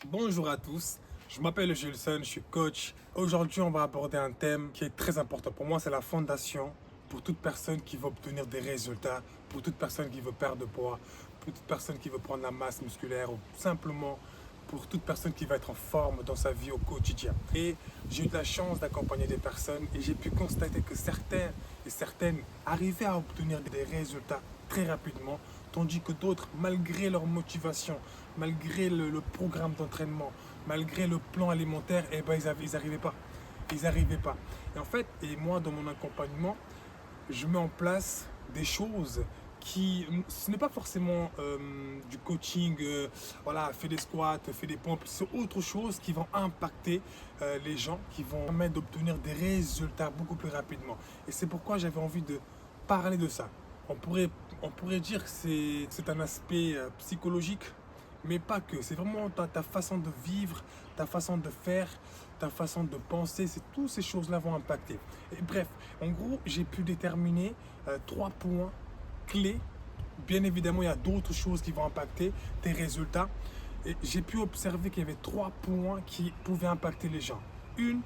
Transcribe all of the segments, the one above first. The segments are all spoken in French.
Bonjour à tous, je m'appelle Gilson, je suis coach. Aujourd'hui, on va aborder un thème qui est très important. Pour moi, c'est la fondation pour toute personne qui veut obtenir des résultats, pour toute personne qui veut perdre de poids, pour toute personne qui veut prendre la masse musculaire ou simplement pour toute personne qui va être en forme dans sa vie au quotidien. Et j'ai eu de la chance d'accompagner des personnes et j'ai pu constater que certains et certaines arrivaient à obtenir des résultats très rapidement, tandis que d'autres, malgré leur motivation, malgré le programme d'entraînement, malgré le plan alimentaire, eh ben, ils n'arrivaient pas. Ils n'arrivaient pas. Et en fait, et moi, dans mon accompagnement, je mets en place des choses qui, ce n'est pas forcément du coaching, voilà, fais des squats, fais des pompes, c'est autre chose qui vont impacter les gens, qui vont permettre d'obtenir des résultats beaucoup plus rapidement. Et c'est pourquoi j'avais envie de parler de ça. On pourrait, on pourrait dire que c'est un aspect psychologique, mais pas que. C'est vraiment ta façon de vivre, ta façon de faire, ta façon de penser. C'est toutes ces choses-là vont impacter. Et bref, en gros, j'ai pu déterminer 3 points clés. Bien évidemment, il y a d'autres choses qui vont impacter tes résultats. Et j'ai pu observer qu'il y avait 3 points qui pouvaient impacter les gens. Une,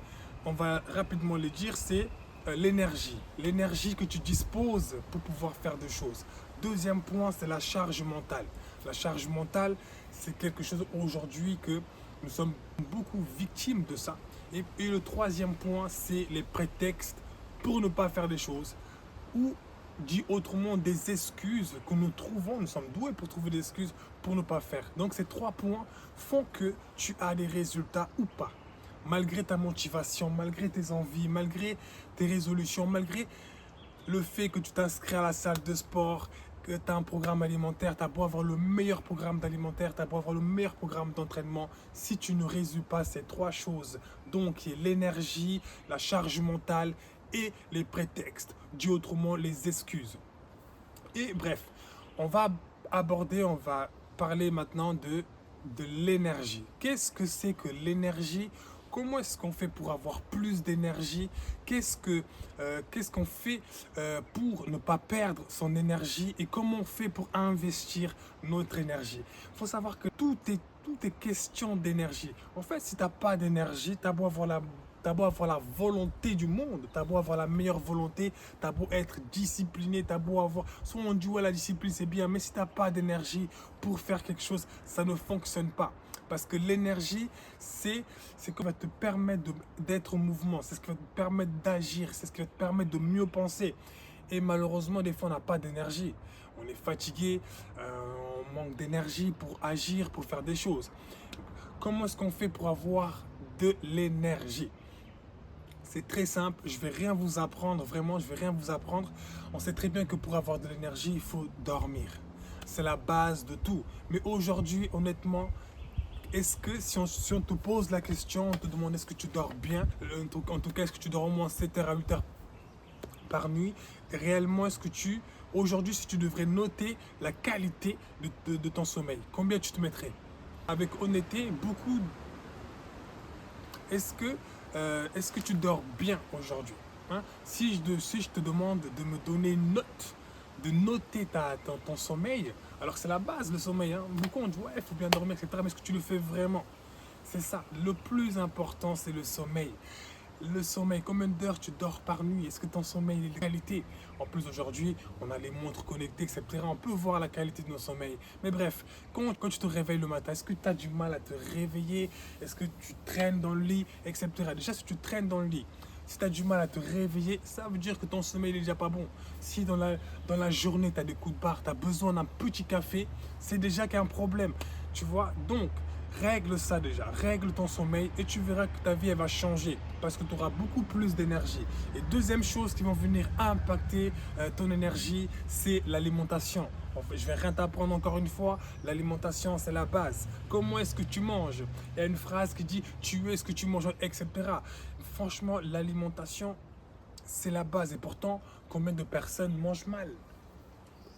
on va rapidement les dire, c'est l'énergie. L'énergie que tu disposes pour pouvoir faire des choses. Deuxième point, c'est la charge mentale. La charge mentale, c'est quelque chose aujourd'hui que nous sommes beaucoup victimes de ça. Et le troisième point, c'est les prétextes pour ne pas faire des choses. Ou dit autrement, des excuses que nous trouvons. Nous sommes doués pour trouver des excuses pour ne pas faire. Donc ces 3 points font que tu as des résultats ou pas. Malgré ta motivation, malgré tes envies, malgré tes résolutions, malgré le fait que tu t'inscris à la salle de sport, que tu as un programme alimentaire, tu as beau avoir le meilleur programme alimentaire, tu as beau avoir le meilleur programme d'entraînement, si tu ne résous pas ces 3 choses, donc l'énergie, la charge mentale et les prétextes, dit autrement les excuses. Et bref, on va on va parler maintenant de l'énergie. Qu'est-ce que c'est que l'énergie? Comment est-ce qu'on fait pour avoir plus d'énergie? Qu'est-ce qu'on fait pour ne pas perdre son énergie? Et comment on fait pour investir notre énergie? Il faut savoir que tout est question d'énergie. En fait, si tu n'as pas d'énergie, tu as beau avoir la volonté du monde, tu as beau avoir la meilleure volonté, tu as beau être discipliné, tu as beau avoir... Soit on dit ouais, la discipline c'est bien, mais si tu n'as pas d'énergie pour faire quelque chose, ça ne fonctionne pas. Parce que l'énergie, c'est ce qui va te permettre d'être au mouvement, c'est ce qui va te permettre d'agir, c'est ce qui va te permettre de mieux penser. Et malheureusement, des fois, on n'a pas d'énergie. On est fatigué, on manque d'énergie pour agir, pour faire des choses. Comment est-ce qu'on fait pour avoir de l'énergie? C'est très simple, je vais rien vous apprendre, vraiment, je vais rien vous apprendre. On sait très bien que pour avoir de l'énergie, il faut dormir. C'est la base de tout. Mais aujourd'hui, honnêtement, est-ce que si on te pose la question, on te demande est-ce que tu dors bien, en tout cas, est-ce que tu dors au moins 7 heures à 8 heures par nuit, réellement, est-ce que aujourd'hui, si tu devrais noter la qualité de ton sommeil, combien tu te mettrais? Avec honnêteté, beaucoup. Est-ce que tu dors bien aujourd'hui, hein? Si je te demande de me donner une note, de noter ton sommeil, alors c'est la base, le sommeil, hein. Beaucoup on dit ouais, il faut bien dormir, etc. Mais est-ce que tu le fais vraiment? C'est ça. Le plus important, c'est le sommeil. Le sommeil, combien d'heures tu dors par nuit? Est-ce que ton sommeil est de qualité? En plus, aujourd'hui, on a les montres connectées, etc. On peut voir la qualité de nos sommeils. Mais bref, quand tu te réveilles le matin, est-ce que tu as du mal à te réveiller? Est-ce que tu traînes dans le lit, etc. Déjà, si tu traînes dans le lit, si tu as du mal à te réveiller, ça veut dire que ton sommeil n'est déjà pas bon. Si dans la journée, tu as des coups de barre, tu as besoin d'un petit café, c'est déjà qu'il y a un problème. Tu vois? Donc, règle ça déjà, règle ton sommeil et tu verras que ta vie elle va changer parce que tu auras beaucoup plus d'énergie. Et deuxième chose qui va venir impacter ton énergie, c'est l'alimentation. En fait, je vais rien t'apprendre encore une fois, l'alimentation c'est la base. Comment est-ce que tu manges? Il y a une phrase qui dit tu es ce que tu manges, etc. Franchement, l'alimentation c'est la base et pourtant combien de personnes mangent mal?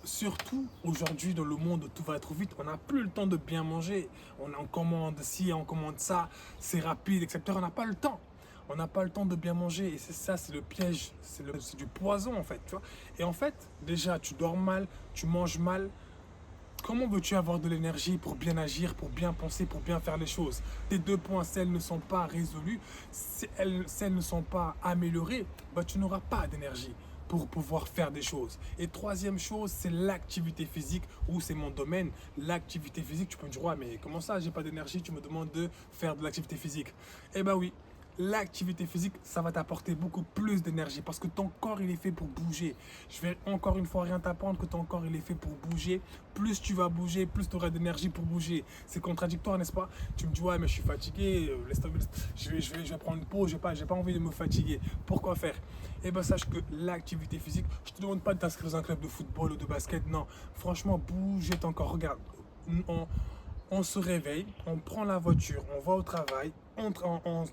Surtout aujourd'hui dans le monde où tout va trop vite, on n'a plus le temps de bien manger. On commande ci, on commande ça, c'est rapide, etc. On n'a pas le temps. On n'a pas le temps de bien manger et c'est ça, c'est le piège, c'est du poison en fait, tu vois. Et en fait, déjà, tu dors mal, tu manges mal, Comment veux-tu avoir de l'énergie pour bien agir, pour bien penser, pour bien faire les choses? Tes 2 points, si elles ne sont pas résolues, si elles ne sont pas améliorées, bah, tu n'auras pas d'énergie pour pouvoir faire des choses. Et troisième chose, c'est l'activité physique, où c'est mon domaine. L'activité physique, tu peux me dire, ouais, mais comment ça, j'ai pas d'énergie, tu me demandes de faire de l'activité physique. Eh ben oui, l'activité physique, ça va t'apporter beaucoup plus d'énergie parce que ton corps, il est fait pour bouger. Je vais encore une fois rien t'apprendre que ton corps, il est fait pour bouger. Plus tu vas bouger, plus tu auras d'énergie pour bouger. C'est contradictoire, n'est-ce pas? Tu me dis, ouais, mais je suis fatigué, laisse tomber, je vais prendre une pause, j'ai pas envie de me fatiguer. Pourquoi faire? Eh bien, sache que l'activité physique, je ne te demande pas de t'inscrire dans un club de football ou de basket, non. Franchement, bouger ton corps. Regarde, on, on se réveille, on prend la voiture, on va au travail, on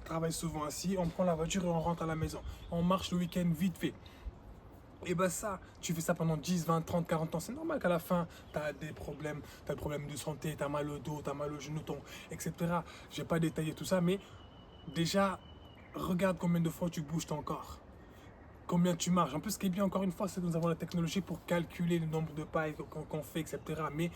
travaille souvent ainsi, on prend la voiture et on rentre à la maison. On marche le week-end vite fait. Et ben ça, tu fais ça pendant 10, 20, 30, 40 ans. C'est normal qu'à la fin, tu as des problèmes, tu as des problèmes de santé, tu as mal au dos, tu as mal au genou, etc. Je vais pas détailler tout ça, mais déjà, regarde combien de fois tu bouges ton corps. Combien tu marches. En plus, ce qui est bien, encore une fois, c'est que nous avons la technologie pour calculer le nombre de pas qu'on fait, etc. Mais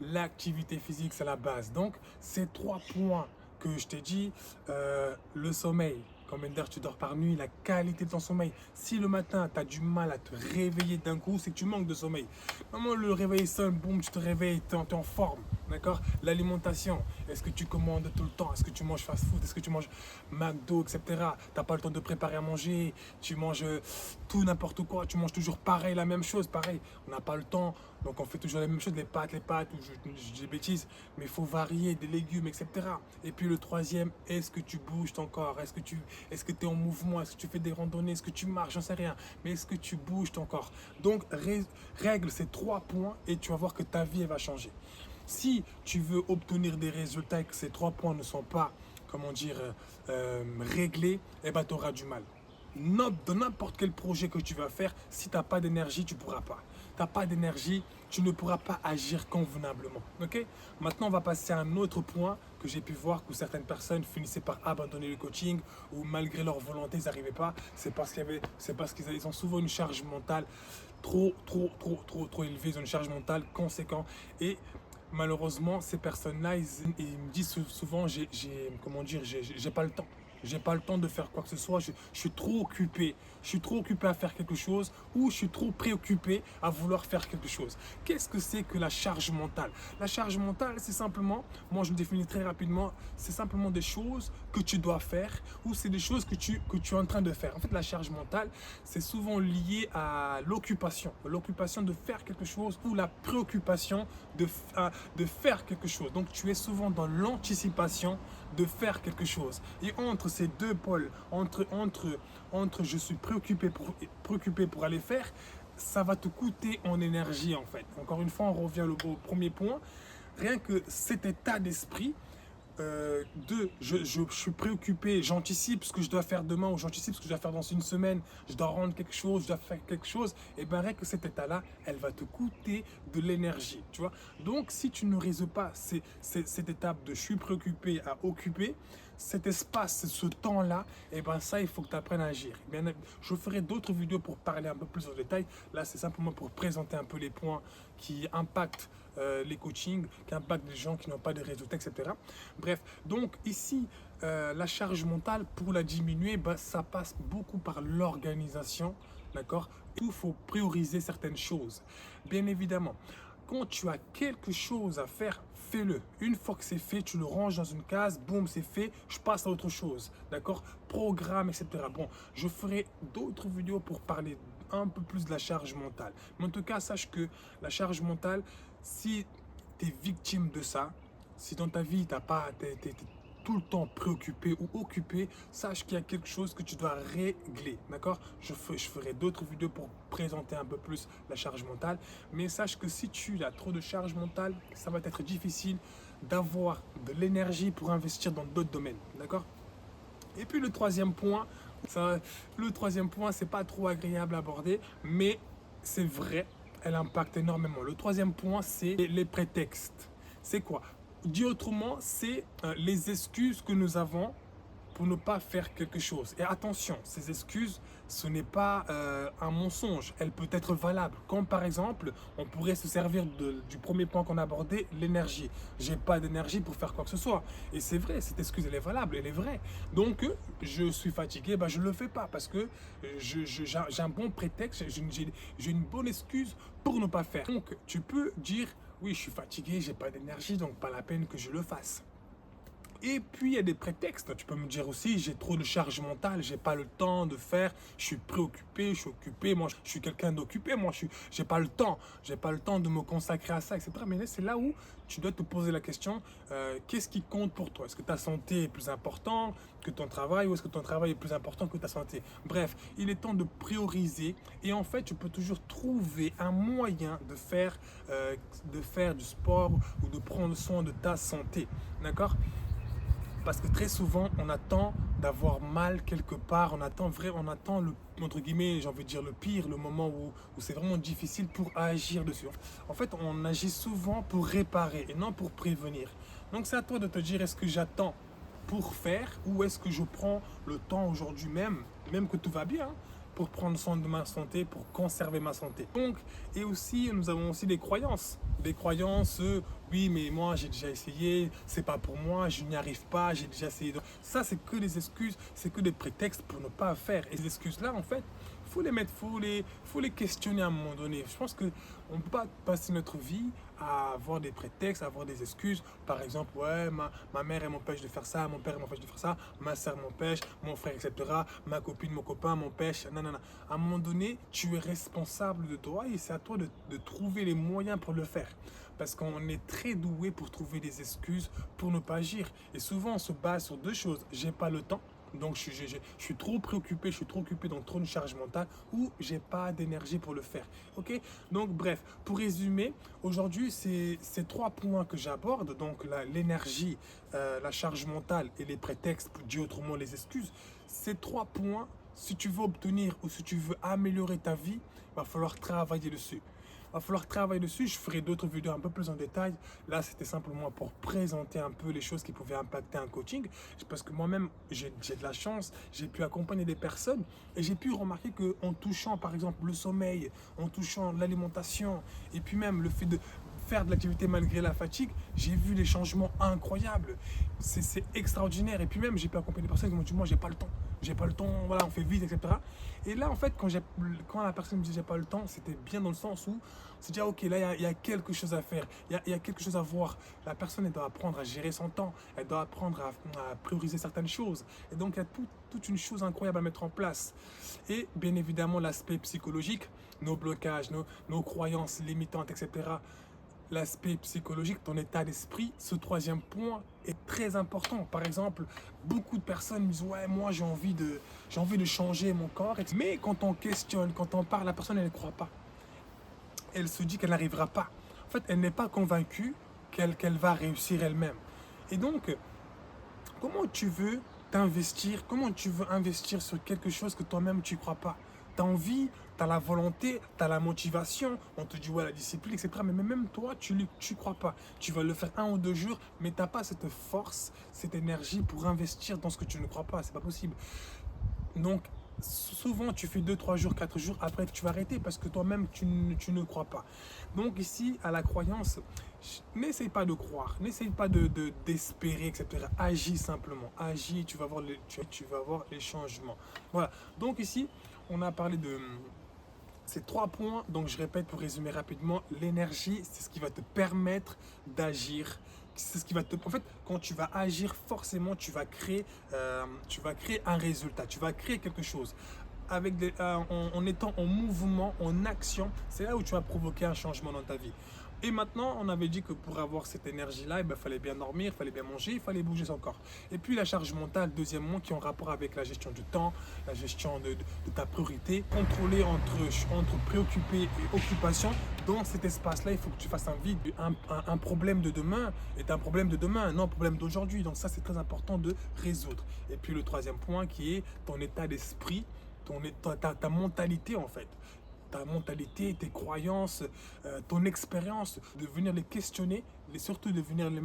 l'activité physique, c'est la base. Donc, ces 3 points que je t'ai dit, le sommeil, combien d'heures tu dors par nuit, la qualité de ton sommeil. Si le matin, tu as du mal à te réveiller d'un coup, c'est que tu manques de sommeil. Normalement, le réveil sonne, boum, tu te réveilles, tu es en forme. D'accord? L'alimentation, est-ce que tu commandes tout le temps? Est-ce que tu manges fast-food? Est-ce que tu manges McDo, etc. Tu n'as pas le temps de préparer à manger, tu manges tout, n'importe quoi, tu manges toujours pareil, la même chose, pareil. On n'a pas le temps, donc on fait toujours la même chose, les pâtes, ou je dis des bêtises, mais il faut varier, des légumes, etc. Et puis le troisième, est-ce que tu bouges ton corps? Est-ce que tu es en mouvement? Est-ce que tu fais des randonnées? Est-ce que tu marches? J'en sais rien. Mais est-ce que tu bouges ton corps? Donc règle ces 3 points et tu vas voir que ta vie elle va changer. Si tu veux obtenir des résultats et que ces 3 points ne sont pas, comment dire, réglés, eh ben, tu auras du mal. Dans n'importe quel projet que tu vas faire, si tu n'as pas d'énergie, tu ne pourras pas. Tu n'as pas d'énergie, tu ne pourras pas agir convenablement. Okay? Maintenant, on va passer à un autre point que j'ai pu voir que certaines personnes finissaient par abandonner le coaching ou malgré leur volonté, ils n'arrivaient pas. C'est parce qu'ils ont souvent une charge mentale trop élevée, ils ont une charge mentale conséquente. Et malheureusement, ces personnes-là, ils me disent souvent, comment dire, j'ai pas le temps. J'ai pas le temps de faire quoi que ce soit, je suis trop occupé. Je suis trop occupé à faire quelque chose ou je suis trop préoccupé à vouloir faire quelque chose. Qu'est-ce que c'est que la charge mentale? La charge mentale, c'est simplement, moi je le définis très rapidement, c'est simplement des choses que tu dois faire ou c'est des choses que tu es en train de faire. En fait, la charge mentale, c'est souvent lié à l'occupation. L'occupation de faire quelque chose ou la préoccupation de faire quelque chose. Donc tu es souvent dans l'anticipation de faire quelque chose. Et entre ces deux pôles, entre je suis préoccupé pour aller faire, ça va te coûter en énergie en fait. Encore une fois, on revient au premier point. Rien que cet état d'esprit, je suis préoccupé, j'anticipe ce que je dois faire demain ou j'anticipe ce que je dois faire dans une semaine, je dois rendre quelque chose, je dois faire quelque chose, et bien rien que cet état-là, elle va te coûter de l'énergie, tu vois. Donc si tu ne résous pas cette étape de je suis préoccupé à occuper, cet espace, ce temps-là, et ben ça, il faut que tu apprennes à agir. Bien, je ferai d'autres vidéos pour parler un peu plus en détail. Là, c'est simplement pour présenter un peu les points qui impactent les coachings, qui impactent les gens qui n'ont pas de résultats, etc. Bref, donc ici, la charge mentale, pour la diminuer, bah, ça passe beaucoup par l'organisation, d'accord? Il faut prioriser certaines choses, bien évidemment. Quand tu as quelque chose à faire, fais-le. Une fois que c'est fait, tu le ranges dans une case, boum, c'est fait, je passe à autre chose, d'accord? Programme, etc. Bon, je ferai d'autres vidéos pour parler un peu plus de la charge mentale. Mais en tout cas, sache que la charge mentale, si tu es victime de ça, si dans ta vie, tu es tout le temps préoccupé ou occupé, sache qu'il y a quelque chose que tu dois régler, d'accord? Je ferai d'autres vidéos pour présenter un peu plus la charge mentale, mais sache que si tu as trop de charge mentale, ça va être difficile d'avoir de l'énergie pour investir dans d'autres domaines, d'accord? Et puis le troisième point, c'est pas trop agréable à aborder, mais c'est vrai, elle impacte énormément. Le troisième point, c'est les prétextes. C'est quoi? Dit autrement, c'est les excuses que nous avons pour ne pas faire quelque chose. Et attention, ces excuses, ce n'est pas un mensonge, elle peut être valable. Comme par exemple, on pourrait se servir du premier point qu'on a abordé, l'énergie. J'ai pas d'énergie pour faire quoi que ce soit. Et c'est vrai, cette excuse, elle est valable, elle est vraie. Donc, je suis fatigué, je ne le fais pas parce que j'ai un bon prétexte, j'ai une bonne excuse pour ne pas faire. Donc, tu peux dire, oui, je suis fatigué, j'ai pas d'énergie, donc pas la peine que je le fasse. Et puis il y a des prétextes. Tu peux me dire aussi, j'ai trop de charge mentale, j'ai pas le temps de faire, je suis préoccupé, je suis occupé, moi je suis quelqu'un d'occupé, j'ai pas le temps, de me consacrer à ça, etc. Mais là, c'est là où tu dois te poser la question, qu'est-ce qui compte pour toi? Est-ce que ta santé est plus importante que ton travail ou est-ce que ton travail est plus important que ta santé? Bref, il est temps de prioriser et en fait, tu peux toujours trouver un moyen de faire du sport ou de prendre soin de ta santé. D'accord? Parce que très souvent, on attend d'avoir mal quelque part, on attend le, entre guillemets, j'ai envie de dire le pire, le moment où c'est vraiment difficile pour agir dessus. En fait, on agit souvent pour réparer et non pour prévenir. Donc c'est à toi de te dire, est-ce que j'attends pour faire ou est-ce que je prends le temps aujourd'hui même que tout va bien, pour prendre soin de ma santé, pour conserver ma santé. Donc, et aussi, nous avons aussi des croyances. Des croyances, oui, mais moi j'ai déjà essayé, c'est pas pour moi, je n'y arrive pas, j'ai déjà essayé. Ça, c'est que des excuses, c'est que des prétextes pour ne pas faire. Et ces excuses-là, en fait, faut les questionner à un moment donné. Je pense qu'on ne peut pas passer notre vie à avoir des prétextes, à avoir des excuses. Par exemple, ouais, ma mère elle m'empêche de faire ça, mon père m'empêche de faire ça, ma soeur m'empêche, mon frère, etc. Ma copine, mon copain m'empêche. Non, non, non. À un moment donné, tu es responsable de toi et c'est à toi de trouver les moyens pour le faire. Parce qu'on est très doué pour trouver des excuses pour ne pas agir. Et souvent, on se base sur deux choses. J'ai pas le temps. Donc, je suis trop préoccupé, donc trop de charge mentale ou j'ai pas d'énergie pour le faire. Ok? Donc, bref, pour résumer, aujourd'hui, c'est ces trois points que j'aborde, donc l'énergie, la charge mentale et les prétextes, pour dire autrement les excuses. Ces trois points, si tu veux obtenir ou si tu veux améliorer ta vie, il va falloir travailler dessus. Il va falloir travailler dessus. Je ferai d'autres vidéos un peu plus en détail. Là, c'était simplement pour présenter un peu les choses qui pouvaient impacter un coaching. Parce que moi-même, j'ai de la chance. J'ai pu accompagner des personnes et j'ai pu remarquer qu'en touchant, par exemple, le sommeil, en touchant l'alimentation et puis même le fait de faire de l'activité malgré la fatigue, j'ai vu des changements incroyables. C'est extraordinaire. Et puis même, j'ai pu accompagner des personnes qui m'ont dit, moi, j'ai pas le temps. J'ai pas le temps, voilà, on fait vite, etc. Et là, en fait, quand la personne me dit j'ai pas le temps, c'était bien dans le sens où c'est dire, ok, là, il y a quelque chose à faire, il y a quelque chose à voir. La personne, elle doit apprendre à gérer son temps, elle doit apprendre à prioriser certaines choses. Et donc, il y a toute une chose incroyable à mettre en place. Et bien évidemment, l'aspect psychologique, nos blocages, nos croyances limitantes, etc. L'aspect psychologique, ton état d'esprit, ce troisième point est très important. Par exemple, beaucoup de personnes me disent ouais, moi j'ai envie de changer mon corps. Mais quand on questionne, quand on parle, la personne elle ne croit pas. Elle se dit qu'elle n'arrivera pas. En fait, elle n'est pas convaincue qu'elle va réussir elle-même. Et donc, comment tu veux t'investir, comment tu veux investir sur quelque chose que toi-même tu ne crois pas? Tu as envie, tu as la volonté, tu as la motivation, on te dit ouais la discipline, etc. Mais même toi, tu ne crois pas. Tu vas le faire 1 ou 2 jours, mais tu n'as pas cette force, cette énergie pour investir dans ce que tu ne crois pas. C'est pas possible. Donc, souvent, tu fais 2, 3 jours, 4 jours, après tu vas arrêter parce que toi-même, tu ne crois pas. Donc ici, à la croyance, n'essaye pas de croire, n'essaye pas d'espérer, etc. Agis simplement, agis, tu vas voir les changements. Voilà, donc ici, on a parlé de ces 3 points. Donc je répète pour résumer rapidement, l'énergie, c'est ce qui va te permettre d'agir. C'est ce qui va te... En fait, quand tu vas agir, forcément, tu vas créer un résultat, tu vas créer quelque chose. En étant en mouvement, en action, c'est là où tu vas provoquer un changement dans ta vie. Et maintenant, on avait dit que pour avoir cette énergie-là, il fallait bien dormir, il fallait bien manger, il fallait bouger son corps. Et puis la charge mentale, deuxièmement, qui est en rapport avec la gestion du temps, la gestion de ta priorité, contrôler entre préoccupé et occupation. Dans cet espace-là, il faut que tu fasses un vide. Un problème de demain est un problème de demain, non un problème d'aujourd'hui. Donc ça, c'est très important de résoudre. Et puis le troisième point qui est ton état d'esprit, ta mentalité en fait. Ta mentalité, tes croyances, ton expérience, de venir les questionner et surtout de venir les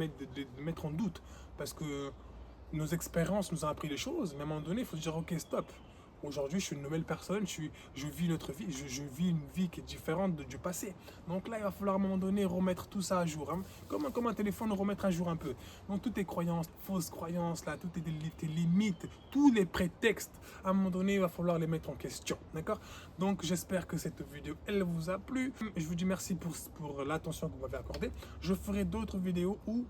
mettre en doute. Parce que nos expériences nous ont appris des choses, mais à un moment donné, il faut se dire, ok, stop. Aujourd'hui, je suis une nouvelle personne, je vis notre vie, je vis une vie qui est différente du passé. Donc là, il va falloir à un moment donné remettre tout ça à jour. Hein. Comme un téléphone, remettre à jour un peu. Donc toutes tes croyances, fausses croyances, là, toutes tes limites, tous les prétextes, à un moment donné, il va falloir les mettre en question. D'accord? Donc j'espère que cette vidéo, elle vous a plu. Je vous dis merci pour l'attention que vous m'avez accordée. Je ferai d'autres vidéos où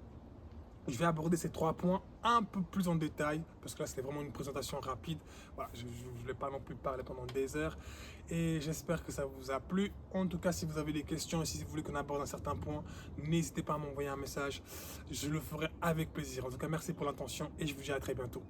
je vais aborder ces 3 points un peu plus en détail, parce que là, c'était vraiment une présentation rapide. Voilà, je ne voulais pas non plus parler pendant des heures. Et j'espère que ça vous a plu. En tout cas, si vous avez des questions et si vous voulez qu'on aborde un certain point, n'hésitez pas à m'envoyer un message. Je le ferai avec plaisir. En tout cas, merci pour l'attention et je vous dis à très bientôt.